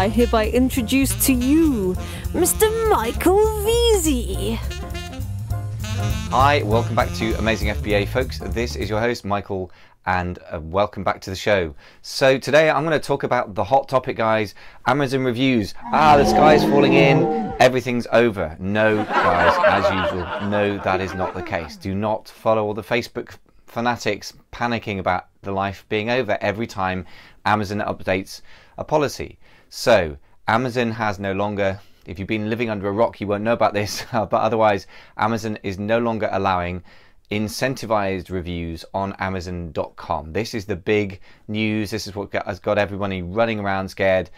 I hereby introduce to you Mr. Michael Veazey. Hi, welcome back to Amazing FBA, folks. This is your host, Michael, and welcome back to the show. So today I'm going to talk about the hot topic, guys, Amazon reviews. The sky's falling in, everything's over. No, guys, as usual, no, that is not the case. Do not follow all the Facebook fanatics panicking about the life being over every time Amazon updates a policy. So Amazon has no longer, if you've been living under a rock, you won't know about this, but otherwise Amazon is no longer allowing incentivized reviews on Amazon.com. This is the big news. This is what has got everybody running around scared.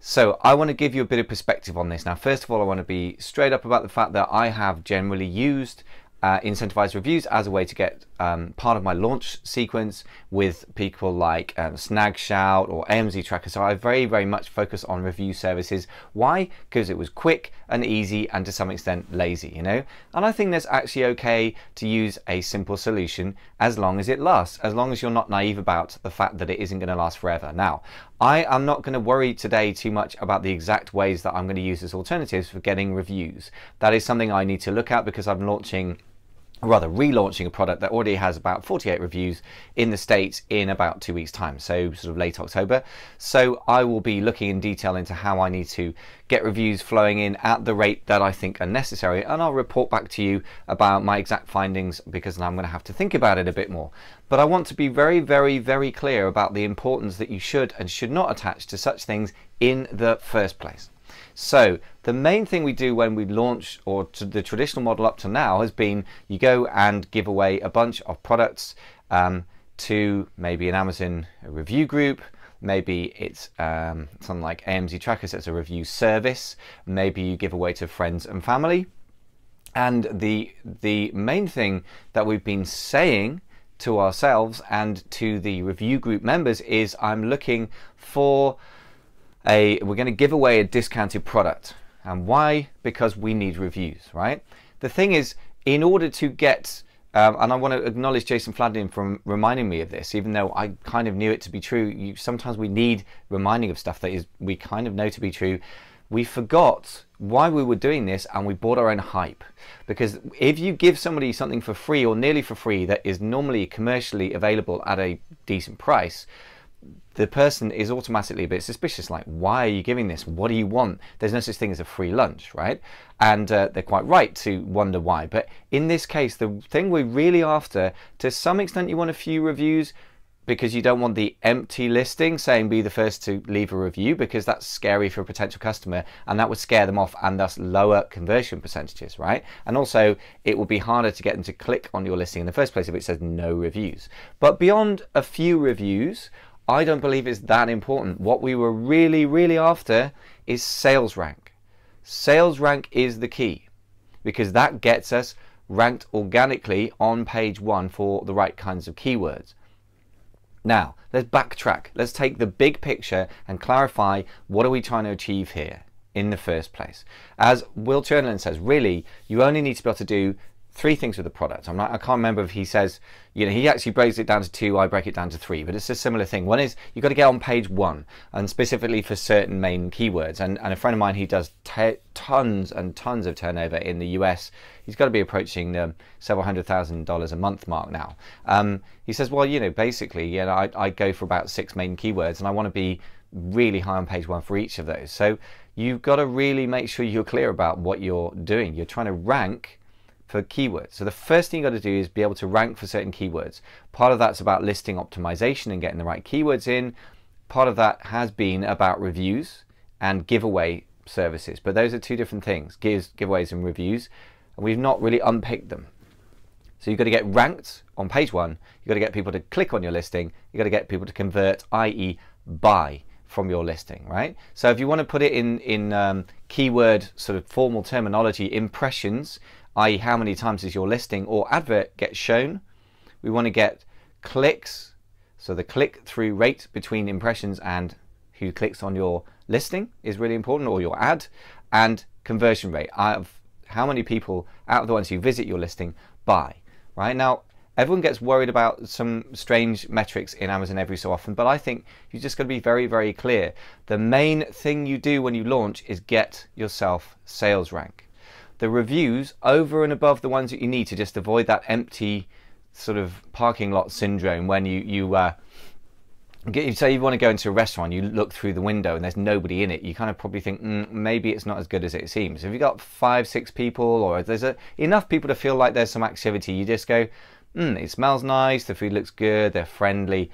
So I want to give you a bit of perspective on this. Now, first of all, I want to be straight up about the fact that I have generally used incentivized reviews as a way to get part of my launch sequence with people like Snagshout or AMZ Tracker. So I very much focus on review services. Why? Because it was quick and easy and to some extent lazy, you know? And I think that's actually okay to use a simple solution as long as it lasts, as long as you're not naive about the fact that it isn't going to last forever. Now, I am not going to worry today too much about the exact ways that I'm going to use as alternatives for getting reviews. That is something I need to look at because I'm relaunching a product that already has about 48 reviews in the States in about 2 weeks time, so sort of late October. So I will be looking in detail into how I need to get reviews flowing in at the rate that I think are necessary, and I'll report back to you about my exact findings because I'm going to have to think about it a bit more. But I want to be very clear about the importance that you should and should not attach to such things in the first place. So the main thing we do when we launch, or to the traditional model up to now, has been you go and give away a bunch of products to maybe an Amazon review group. Maybe it's something like AMZ Tracker, so it's a review service. Maybe you give away to friends and family. And the main thing that we've been saying to ourselves and to the review group members is I'm looking for we're going to give away a discounted product. And why? Because we need reviews, right? The thing is, in order to get, and I want to acknowledge Jason Fladden for reminding me of this, even though I kind of knew it to be true. Sometimes we need reminding of stuff that we kind of know to be true. We forgot why we were doing this and we bought our own hype. Because if you give somebody something for free or nearly for free that is normally commercially available at a decent price, the person is automatically a bit suspicious, like, why are you giving this? What do you want? There's no such thing as a free lunch, right? And they're quite right to wonder why. But in this case, the thing we're really after, to some extent you want a few reviews because you don't want the empty listing saying be the first to leave a review, because that's scary for a potential customer and that would scare them off and thus lower conversion percentages, right? And also it will be harder to get them to click on your listing in the first place if it says no reviews. But beyond a few reviews, I don't believe it's that important. What we were really after is sales rank. Sales rank is the key because that gets us ranked organically on page 1 for the right kinds of keywords. Now, let's backtrack. Let's take the big picture and clarify what are we trying to achieve here in the first place. As Will Chamberlain says, really, you only need to be able to do 3 things with the product. I can't remember if he says, you know, he actually breaks it down to 2, I break it down to 3, but it's a similar thing. One is you've got to get on page 1, and specifically for certain main keywords. And a friend of mine, he does tons and tons of turnover in the US. He's got to be approaching the several $100,000 a month mark now. He says, well, you know, basically, you know, I go for about 6 main keywords, and I want to be really high on page 1 for each of those. So you've got to really make sure you're clear about what you're doing. You're trying to rank for keywords. So the first thing you got to do is be able to rank for certain keywords. Part of that's about listing optimization and getting the right keywords in. Part of that has been about reviews and giveaway services. But those are 2 different things, giveaways and reviews, and we've not really unpicked them. So you've got to get ranked on page 1, you've got to get people to click on your listing, you've got to get people to convert, i.e. buy from your listing, right? So if you want to put it in keyword sort of formal terminology, impressions, i.e. how many times does your listing or advert get shown. We want to get clicks, so the click-through rate between impressions and who clicks on your listing is really important, or your ad, and conversion rate, of how many people out of the ones who visit your listing buy, right? Now, Everyone gets worried about some strange metrics in Amazon every so often, but I think you just got to be very, very clear. The main thing you do when you launch is get yourself sales rank. The reviews, over and above the ones that you need to just avoid that empty sort of parking lot syndrome when say you want to go into a restaurant, you look through the window and there's nobody in it, you kind of probably think maybe it's not as good as it seems. If you've got 5-6 people, or if there's enough people to feel like there's some activity, you just go, it smells nice, the food looks good, they're friendly,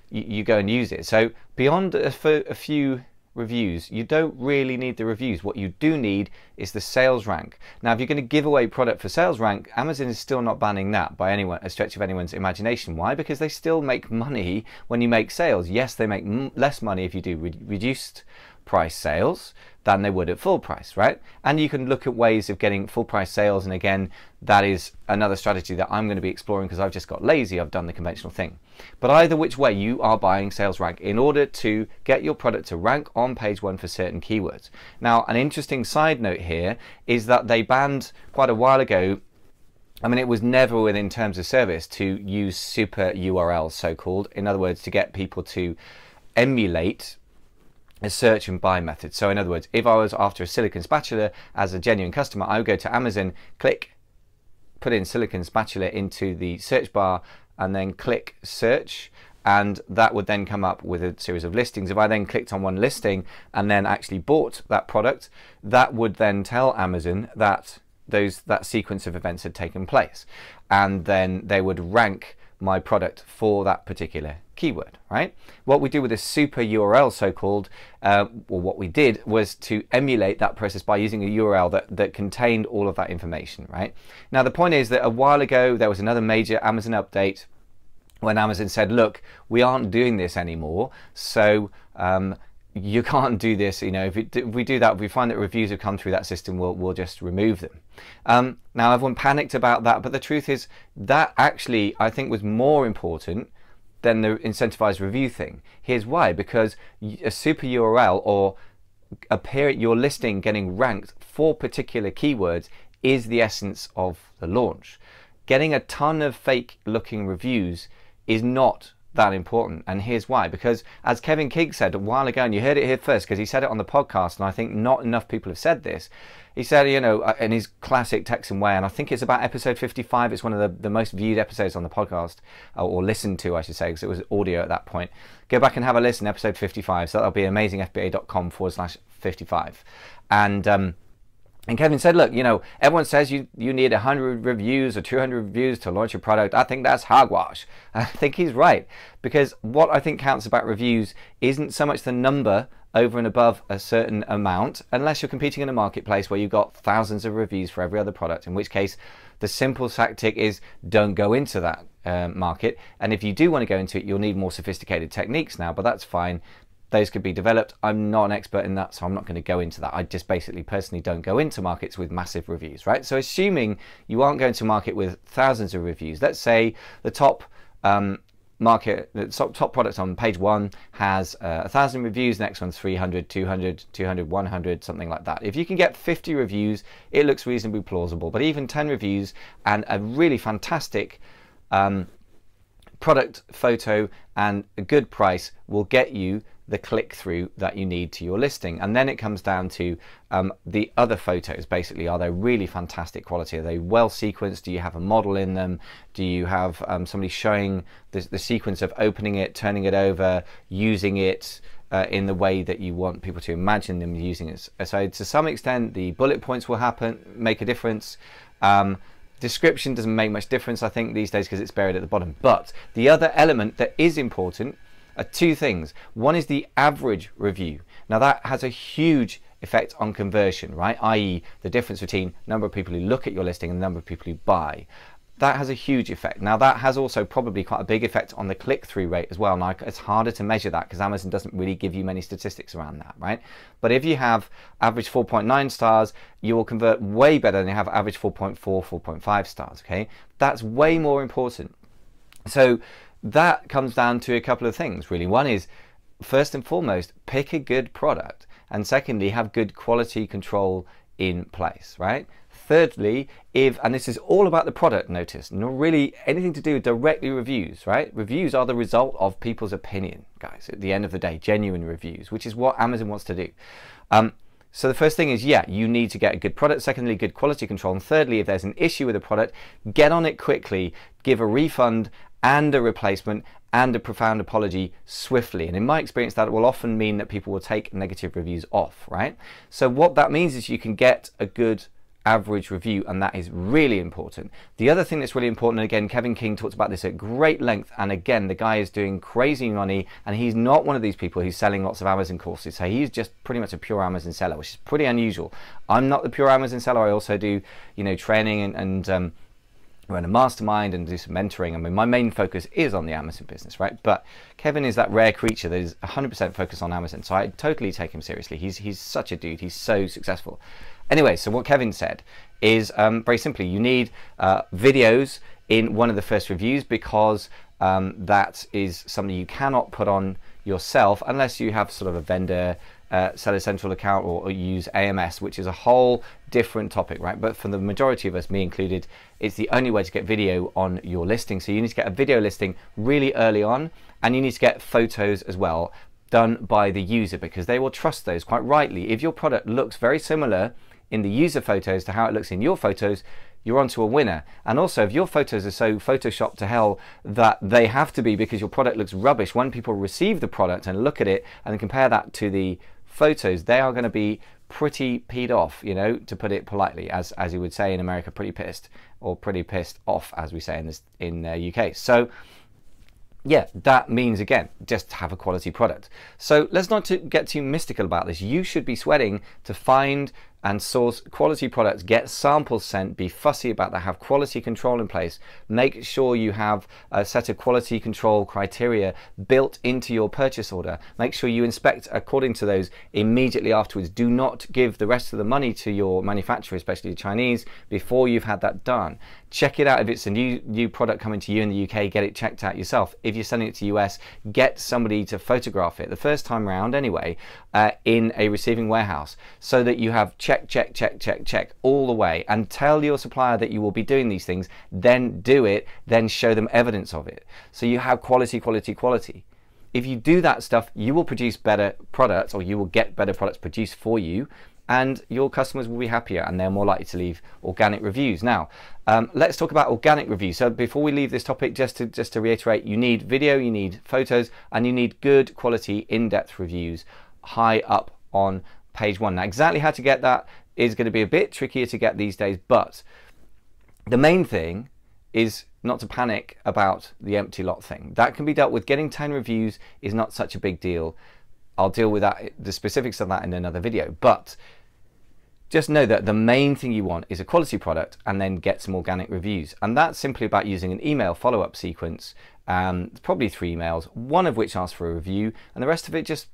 you go and use it. So beyond a few reviews, you don't really need the reviews. What you do need is the sales rank. Now, if you're going to give away product for sales rank, Amazon is still not banning that by a stretch of anyone's imagination. Why? Because they still make money when you make sales. Yes, they make less money if you do reduced price sales than they would at full price, right? And you can look at ways of getting full price sales, and again, that is another strategy that I'm going to be exploring because I've just got lazy. I've done the conventional thing. But either which way, you are buying sales rank in order to get your product to rank on page 1 for certain keywords. Now, an interesting side note here is that they banned quite a while ago, I mean, it was never within terms of service to use super URLs, so-called. In other words, to get people to emulate a search and buy method. So in other words, if I was after a silicone spatula as a genuine customer, I would go to Amazon, click, put in silicone spatula into the search bar, and then click search, and that would then come up with a series of listings. If I then clicked on one listing and then actually bought that product, that would then tell Amazon that that sequence of events had taken place, and then they would rank my product for that particular keyword, right? What we do with a super URL, so-called, or what we did was to emulate that process by using a URL that contained all of that information, right? Now, the point is that a while ago, there was another major Amazon update when Amazon said, look, we aren't doing this anymore, so you can't do this. You know, if we do that, if we find that reviews have come through that system, we'll just remove them. Now, everyone panicked about that, but the truth is that actually, I think, was more important than the incentivized review thing. Here's why: because a super URL or your listing getting ranked for particular keywords is the essence of the launch. Getting a ton of fake looking reviews is not that important, and here's why. Because as Kevin King said a while ago, and you heard it here first because he said it on the podcast, and I think not enough people have said this, he said, you know, in his classic Texan way, and I think it's about episode 55, it's one of the most viewed episodes on the podcast, or listened to, I should say, because it was audio at that point. Go back and have a listen, episode 55, so that'll be amazingfba.com/55. And Kevin said, look, you know, everyone says you need 100 reviews or 200 reviews to launch your product. I think that's hogwash. I think he's right, because what I think counts about reviews isn't so much the number over and above a certain amount, unless you're competing in a marketplace where you've got thousands of reviews for every other product, in which case the simple tactic is don't go into that market. And if you do want to go into it, you'll need more sophisticated techniques now, but that's fine. Those could be developed. I'm not an expert in that, so I'm not going to go into that. I just basically personally don't go into markets with massive reviews, right? So assuming you aren't going to market with thousands of reviews, let's say the top top product on page 1 has 1,000 reviews, next one's 300, 200, 200, 100, something like that. If you can get 50 reviews, it looks reasonably plausible, but even 10 reviews and a really fantastic product photo and a good price will get you the click-through that you need to your listing. And then it comes down to the other photos. Basically, are they really fantastic quality? Are they well sequenced? Do you have a model in them? Do you have somebody showing the sequence of opening it, turning it over, using it in the way that you want people to imagine them using it? So to some extent, the bullet points will make a difference. Description doesn't make much difference, I think, these days, because it's buried at the bottom. But the other element that is important are two things. One is the average review. Now that has a huge effect on conversion, right? I.e. the difference between number of people who look at your listing and the number of people who buy. That has a huge effect. Now that has also probably quite a big effect on the click-through rate as well. Now it's harder to measure that because Amazon doesn't really give you many statistics around that, right? But if you have average 4.9 stars, you will convert way better than you have average 4.4, 4.5 stars, okay? That's way more important. So that comes down to a couple of things, really. One is, first and foremost, pick a good product. And secondly, have good quality control in place, right? Thirdly, and this is all about the product, notice, not really anything to do with directly reviews, right? Reviews are the result of people's opinion, guys, at the end of the day, genuine reviews, which is what Amazon wants to do. So the first thing is, yeah, you need to get a good product. Secondly, good quality control. And thirdly, if there's an issue with a product, get on it quickly, give a refund and a replacement and a profound apology swiftly. And in my experience, that will often mean that people will take negative reviews off, right? So what that means is you can get a good average review, and that is really important. The other thing that's really important, and again, Kevin King talks about this at great length, and again, the guy is doing crazy money, and he's not one of these people who's selling lots of Amazon courses, so he's just pretty much a pure Amazon seller, which is pretty unusual. I'm not the pure Amazon seller. I also do, you know, training and run a mastermind and do some mentoring. I mean, my main focus is on the Amazon business, right? But Kevin is that rare creature that is 100% focused on Amazon, so I totally take him seriously. He's such a dude. He's so successful. Anyway, so what Kevin said is very simply, you need videos in one of the first reviews, because that is something you cannot put on yourself unless you have sort of a vendor Seller Central account or use AMS, which is a whole different topic, right? But for the majority of us, me included, it's the only way to get video on your listing. So you need to get a video listing really early on, and you need to get photos as well done by the user, because they will trust those quite rightly. If your product looks very similar in the user photos to how it looks in your photos, you're onto a winner. And also, if your photos are so photoshopped to hell that they have to be because your product looks rubbish, when people receive the product and look at it and compare that to the photos, they are going to be pretty peed off, you know, to put it politely, as you would say in America, pretty pissed, or pretty pissed off, as we say in UK. So yeah, that means, again, just have a quality product. So let's not get too mystical about this. You should be sweating to find and source quality products, get samples sent, be fussy about that, have quality control in place, make sure you have a set of quality control criteria built into your purchase order, make sure you inspect according to those immediately afterwards. Do not give the rest of the money to your manufacturer, especially the Chinese, before you've had that done. Check it out. If it's a new product coming to you in the UK, get it checked out yourself. If you're sending it to US, get somebody to photograph it the first time round anyway, in a receiving warehouse, so that you have check all the way, and tell your supplier that you will be doing these things, then do it, then show them evidence of it. So you have quality. If you do that stuff, you will produce better products, or you will get better products produced for you, and your customers will be happier, and they're more likely to leave organic reviews. Now, let's talk about organic reviews. So before we leave this topic, just to reiterate, you need video, you need photos, and you need good quality in-depth reviews high up on page one. Now, exactly how to get that is going to be a bit trickier to get these days, but the main thing is not to panic about the empty lot thing. That can be dealt with. Getting 10 reviews is not such a big deal. I'll deal with that, the specifics of that, in another video, but just know that the main thing you want is a quality product, and then get some organic reviews. And that's simply about using an email follow-up sequence. It's probably 3 emails, one of which asks for a review, and the rest of it just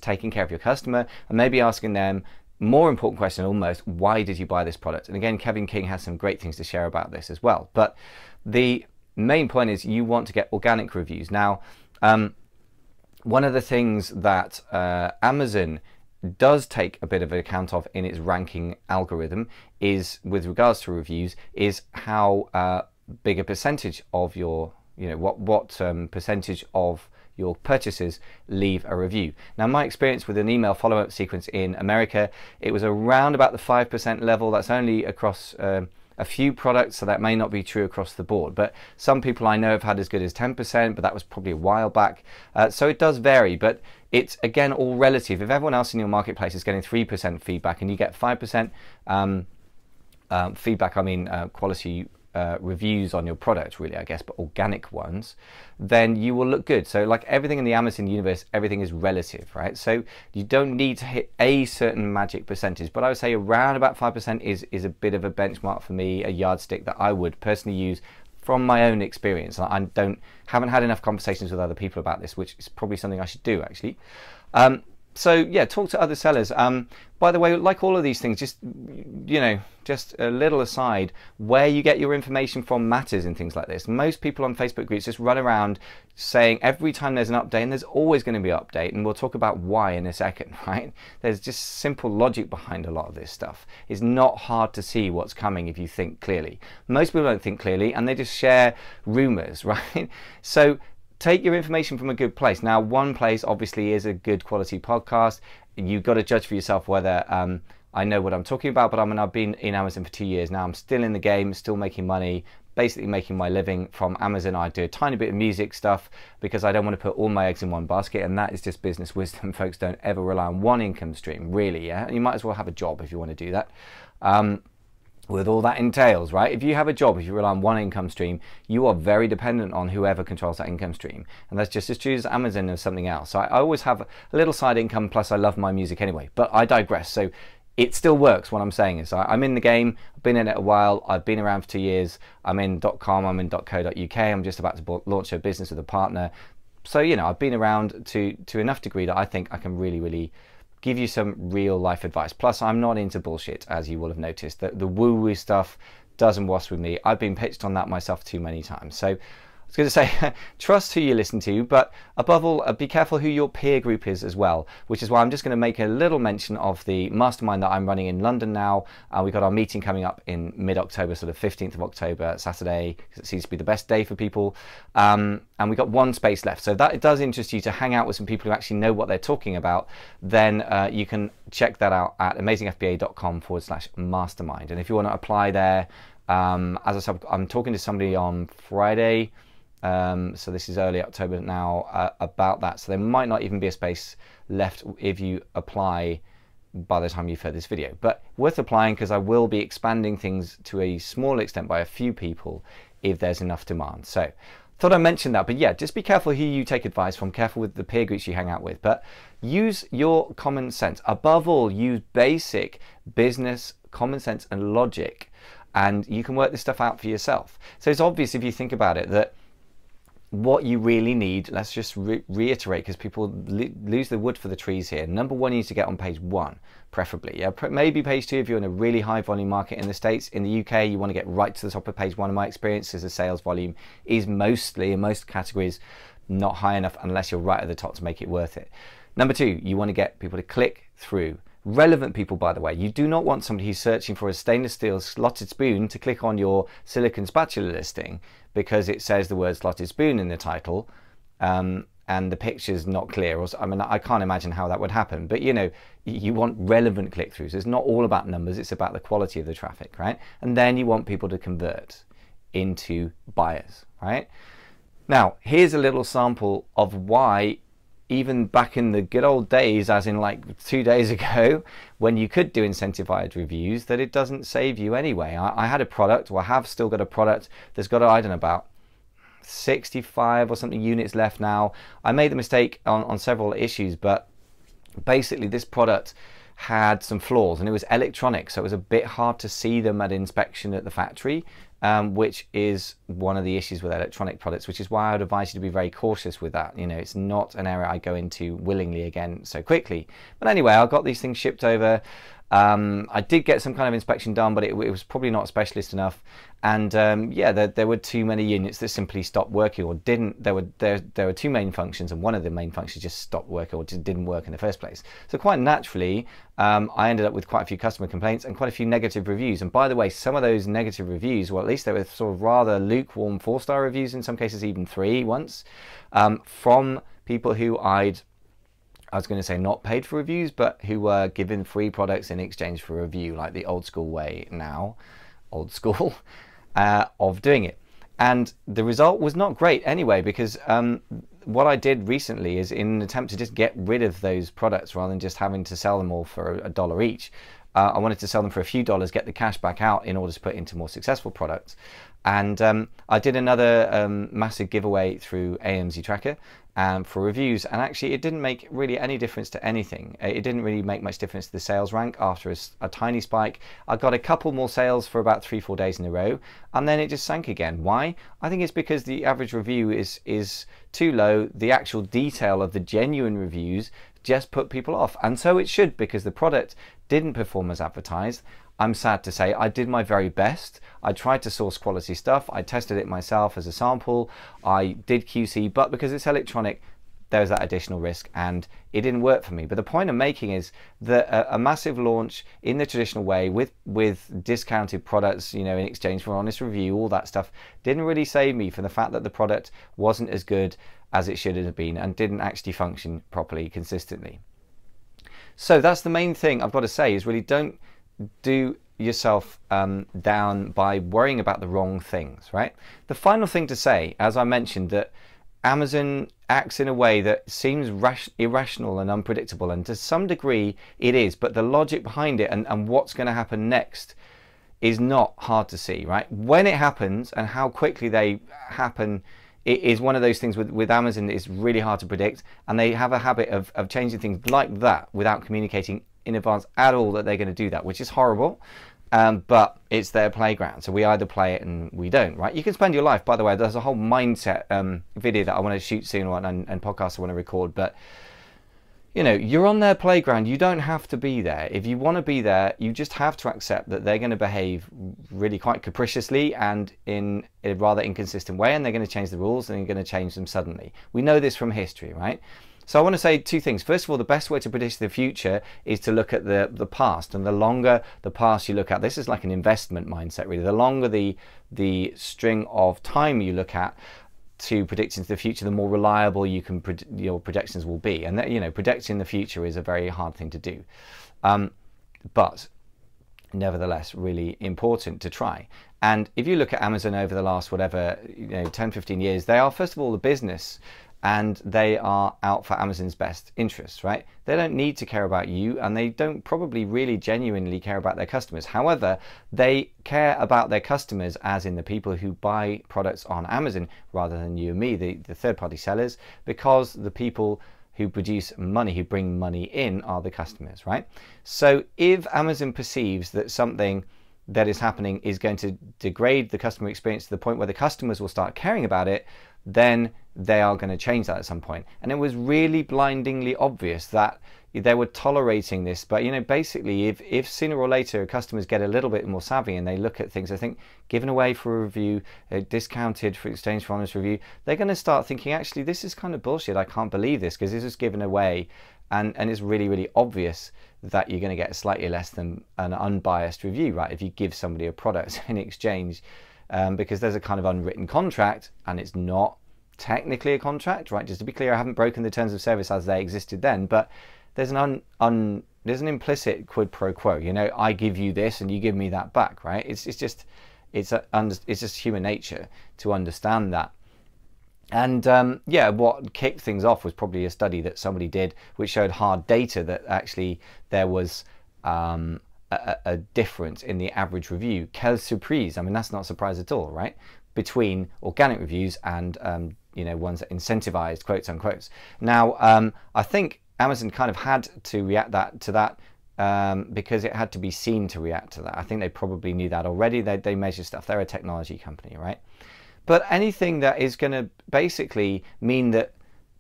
taking care of your customer, and maybe asking them, more important question almost, why did you buy this product? And again, Kevin King has some great things to share about this as well. But the main point is you want to get organic reviews. Now, one of the things that Amazon does take a bit of account of in its ranking algorithm is, with regards to reviews, is how big a percentage of your, what percentage of your purchases leave a review. Now, my experience with an email follow-up sequence in America, it was around about the 5% level. That's only across a few products, so that may not be true across the board, but some people I know have had as good as 10%, but that was probably a while back. So it does vary, but it's, again, all relative. If everyone else in your marketplace is getting 3% feedback and you get 5% feedback, I mean quality reviews on your product, really, I guess, but organic ones, then you will look good. So like everything in the Amazon universe, everything is relative, right? So you don't need to hit a certain magic percentage, but I would say around about 5% is a bit of a benchmark for me, a yardstick that I would personally use from my own experience. Haven't had enough conversations with other people about this, which is probably something I should do, actually. So yeah, talk to other sellers. By the way, like all of these things, just just a little aside, where you get your information from matters in things like this. Most people on Facebook groups just run around saying every time there's an update, and there's always going to be an update, and we'll talk about why in a second, right? There's just simple logic behind a lot of this stuff. It's not hard to see what's coming if you think clearly. Most people don't think clearly, and they just share rumors, right? So take your information from a good place. Now, one place obviously is a good quality podcast. You've got to judge for yourself whether I know what I'm talking about, but I've been in Amazon for 2 years now. I'm still in the game, still making money, basically making my living from Amazon. I do a tiny bit of music stuff because I don't want to put all my eggs in one basket, and that is just business wisdom. Folks, don't ever rely on one income stream, really. Yeah, you might as well have a job if you want to do that. With all that entails, right? If you have a job, if you rely on one income stream, you are very dependent on whoever controls that income stream. And that's just as true as Amazon or something else. So I always have a little side income, plus I love my music anyway. But I digress. So it still works. What I'm saying is I'm in the game. I've been in it a while. I've been around for 2 years. I'm in .com. I'm in .co.uk. I'm just about to launch a business with a partner. So, I've been around to enough degree that I think I can really give you some real life advice. Plus, I'm not into bullshit, as you will have noticed. The woo-woo stuff doesn't wash with me. I've been pitched on that myself too many times. So I was going to say, trust who you listen to, but above all, be careful who your peer group is as well, which is why I'm just going to make a little mention of the mastermind that I'm running in London now. We've got our meeting coming up in mid-October, sort of 15th of October, Saturday, because it seems to be the best day for people. And we've got one space left. So that it does interest you to hang out with some people who actually know what they're talking about, then you can check that out at amazingfba.com/mastermind. And if you want to apply there, as I said, I'm talking to somebody on Friday. So this is early October now about that. So there might not even be a space left if you apply by the time you've heard this video. But worth applying, because I will be expanding things to a small extent by a few people if there's enough demand. So thought I mentioned that. But yeah, just be careful who you take advice from, careful with the peer groups you hang out with. But use your common sense. Above all, use basic business common sense and logic, and you can work this stuff out for yourself. So it's obvious if you think about it that what you really need, let's just reiterate, because people lose the wood for the trees here. Number one, you need to get on page 1, preferably. Yeah, maybe page 2 if you're in a really high volume market in the States. In the UK, you want to get right to the top of page 1. In my experience, is the sales volume is mostly, in most categories, not high enough unless you're right at the top to make it worth it. Number 2, you want to get people to click through. Relevant people, by the way. You do not want somebody who's searching for a stainless steel slotted spoon to click on your silicon spatula listing because it says the word slotted spoon in the title, and the picture's not clear. Or, I mean, I can't imagine how that would happen. But you want relevant click-throughs. It's not all about numbers. It's about the quality of the traffic, right? And then you want people to convert into buyers, right? Now, here's a little sample of why, even back in the good old days, as in like 2 days ago, when you could do incentivized reviews, that it doesn't save you anyway. I had a product, or I have still got a product that's got, I don't know, about 65 or something units left now. I made the mistake on several issues, but basically this product had some flaws, and it was electronic, so it was a bit hard to see them at inspection at the factory, which is one of the issues with electronic products, which is why I would advise you to be very cautious with that. It's not an area I go into willingly again so quickly. But anyway, I got these things shipped over. I did get some kind of inspection done, but it was probably not specialist enough. And yeah, there were too many units that simply stopped working or didn't. There were two main functions, and one of the main functions just stopped working or just didn't work in the first place. So quite naturally, I ended up with quite a few customer complaints and quite a few negative reviews. And by the way, some of those negative reviews, well, at least they were sort of rather lukewarm 4-star reviews, in some cases even 3 once, from people who I was going to say not paid for reviews, but who were given free products in exchange for a review, like the old school way now, old school, of doing it. And the result was not great anyway, because what I did recently is, in an attempt to just get rid of those products rather than just having to sell them all for $1 each, I wanted to sell them for a few dollars, get the cash back out in order to put into more successful products. And I did another massive giveaway through AMZ Tracker for reviews, and actually it didn't make really any difference to anything. It didn't really make much difference to the sales rank after a tiny spike. I got a couple more sales for about 3-4 days in a row, and then it just sank again. Why? I think it's because the average review is too low. The actual detail of the genuine reviews just put people off. And so it should, because the product didn't perform as advertised. I'm sad to say I did my very best. I tried to source quality stuff. I tested it myself as a sample. I did QC, but because it's electronic, there's that additional risk and it didn't work for me. But the point I'm making is that a massive launch in the traditional way with discounted products, you know, in exchange for honest review, all that stuff, didn't really save me from the fact that the product wasn't as good as it should have been and didn't actually function properly, consistently. So that's the main thing I've got to say, is really don't do yourself down by worrying about the wrong things, right? The final thing to say, as I mentioned, that Amazon acts in a way that seems irrational and unpredictable, and to some degree it is, but the logic behind it and what's going to happen next is not hard to see, right? When it happens and how quickly they happen, it is one of those things with Amazon that is really hard to predict, and they have a habit of changing things like that without communicating in advance at all that they're going to do that, which is horrible. But it's their playground, so we either play it and we don't, right? You can spend your life, by the way, there's a whole mindset video that I want to shoot soon and podcast I want to record, but you know, you're on their playground. You don't have to be there. If you want to be there, you just have to accept that they're going to behave really quite capriciously and in a rather inconsistent way, and they're going to change the rules and they're going to change them suddenly. We know this from history, right? So I want to say two things. First of all, the best way to predict the future is to look at the past, and the longer the past you look at, this is like an investment mindset really, the longer the string of time you look at to predict into the future, the more reliable your projections will be. And that, you know, predicting the future is a very hard thing to do, but nevertheless really important to try. And if you look at Amazon over the last whatever, you know, 10-15 years, they are first of all a business, and they are out for Amazon's best interests, right? They don't need to care about you, and they don't probably really genuinely care about their customers. However, they care about their customers, as in the people who buy products on Amazon rather than you and me, the third-party sellers, because the people who produce money, who bring money in, are the customers, right? So if Amazon perceives that something that is happening is going to degrade the customer experience to the point where the customers will start caring about it, then they are going to change that at some point. And it was really blindingly obvious that they were tolerating this. But, you know, basically, if sooner or later customers get a little bit more savvy and they look at things, I think, given away for a review, discounted for exchange for honest review, they're going to start thinking, actually, this is kind of bullshit. I can't believe this, because this is given away. And it's really, really obvious that you're going to get slightly less than an unbiased review, right, if you give somebody a product in exchange, because there's a kind of unwritten contract, and it's not technically a contract, right? Just to be clear, I haven't broken the terms of service as they existed then, but there's an there's an implicit quid pro quo. You know, I give you this and you give me that back, right? It's just human nature to understand that. And yeah, what kicked things off was probably a study that somebody did, which showed hard data that actually there was a difference in the average review. Quelle surprise! I mean, that's not a surprise at all, right? Between organic reviews and you know, ones that incentivized, quotes unquotes. Now, I think Amazon kind of had to react to that because it had to be seen to react to that. I think they probably knew that already. They measure stuff. They're a technology company, right? But anything that is going to basically mean that,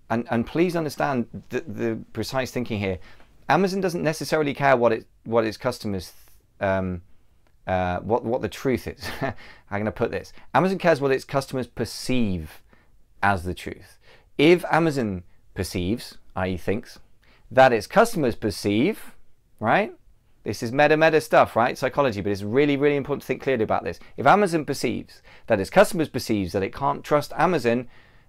and please understand the precise thinking here, Amazon doesn't necessarily care what its customers, what the truth is. How can I put this? Amazon cares what its customers perceive as the truth. If Amazon perceives, i.e. thinks, that its customers perceive, right? This is meta stuff, right? Psychology, but it's really, really important to think clearly about this. If Amazon perceives that its customers perceives that it can't trust Amazon,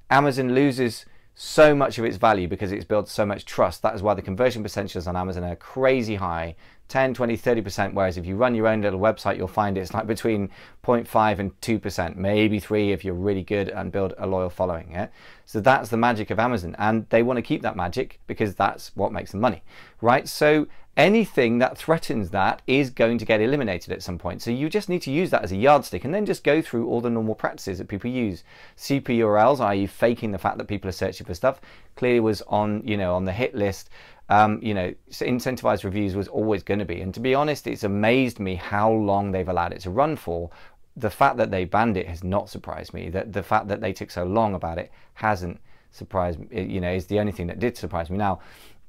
Amazon loses so much of its value because it's built so much trust. That is why the conversion percentages on Amazon are crazy high, 10, 20, 30%, whereas if you run your own little website, you'll find it's like between 0.5 and 2%, maybe 3 if you're really good and build a loyal following. Yeah? So that's the magic of Amazon, and they want to keep that magic because that's what makes them money, right? So anything that threatens that is going to get eliminated at some point. So you just need to use that as a yardstick and then just go through all the normal practices that people use. Super URLs, i.e. faking the fact that people are searching for stuff, clearly was on, you know, on the hit list. You know, incentivized reviews was always going to be. And to be honest, it's amazed me how long they've allowed it to run for. The fact that they banned it has not surprised me. That the fact that they took so long about it hasn't surprised me, you know, is the only thing that did surprise me. Now,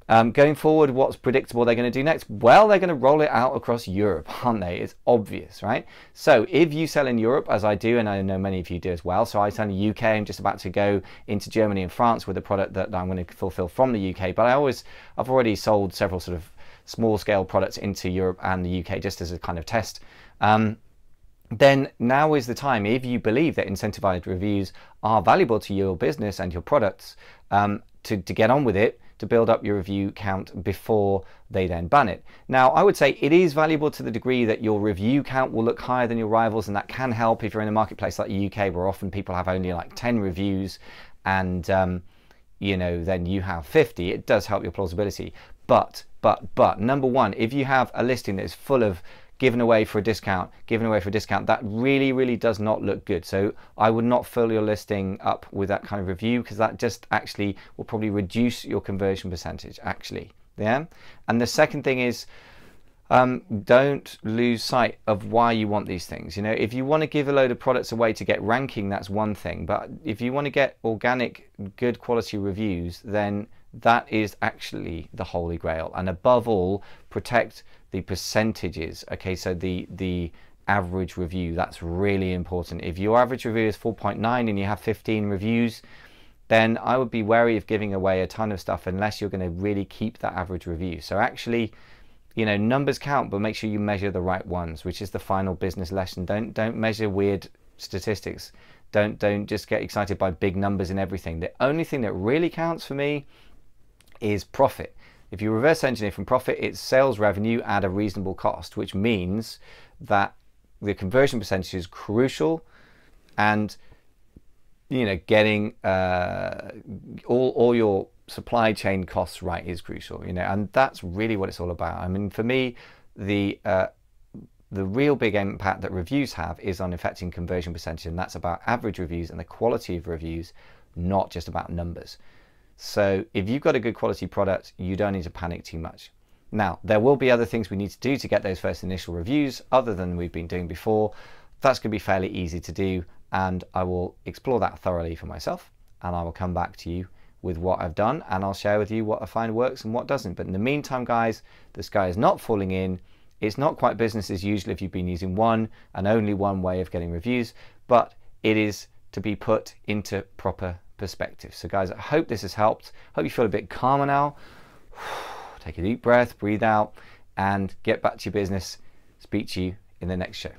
Going forward, what's predictable they're going to do next? Well, they're going to roll it out across Europe, aren't they? It's obvious, right? So if you sell in Europe, as I do, and I know many of you do as well, so I sell in the UK, I'm just about to go into Germany and France with a product that I'm going to fulfill from the UK, but I've already sold several sort of small scale products into Europe and the UK just as a kind of test. Then now is the time, if you believe that incentivized reviews are valuable to your business and your products, to get on with it, to build up your review count before they then ban it. Now, I would say it is valuable to the degree that your review count will look higher than your rivals, and that can help if you're in a marketplace like the UK, where often people have only like 10 reviews and you know, then you have 50. It does help your plausibility. But number one, if you have a listing that is full of given away for a discount, that really does not look good. So I would not fill your listing up with that kind of review, because that just actually will probably reduce your conversion percentage actually. Yeah. And the second thing is, don't lose sight of why you want these things. You know, if you want to give a load of products away to get ranking, that's one thing, but if you want to get organic, good quality reviews, then that is actually the holy grail. And above all, protect the percentages. Okay, so the average review, that's really important. If your average review is 4.9 and you have 15 reviews, then I would be wary of giving away a ton of stuff unless you're going to really keep that average review. So actually, you know, numbers count, but make sure you measure the right ones, which is the final business lesson. Don't measure weird statistics. Don't just get excited by big numbers and everything. The only thing that really counts for me is profit. If you reverse engineer from profit, it's sales revenue at a reasonable cost, which means that the conversion percentage is crucial, and you know, getting all your supply chain costs right is crucial, you know, and that's really what it's all about. I mean, for me, the real big impact that reviews have is on affecting conversion percentage, and that's about average reviews and the quality of reviews, not just about numbers. So if you've got a good quality product, you don't need to panic too much. Now, there will be other things we need to do to get those first initial reviews other than we've been doing before. That's going to be fairly easy to do, and I will explore that thoroughly for myself, and I will come back to you with what I've done, and I'll share with you what I find works and what doesn't. But in the meantime, guys, the sky is not falling in. It's not quite business as usual if you've been using one and only one way of getting reviews, but it is to be put into proper perspective. So guys, I hope this has helped. Hope you feel a bit calmer now. Take a deep breath, breathe out, and get back to your business. Speak to you in the next show.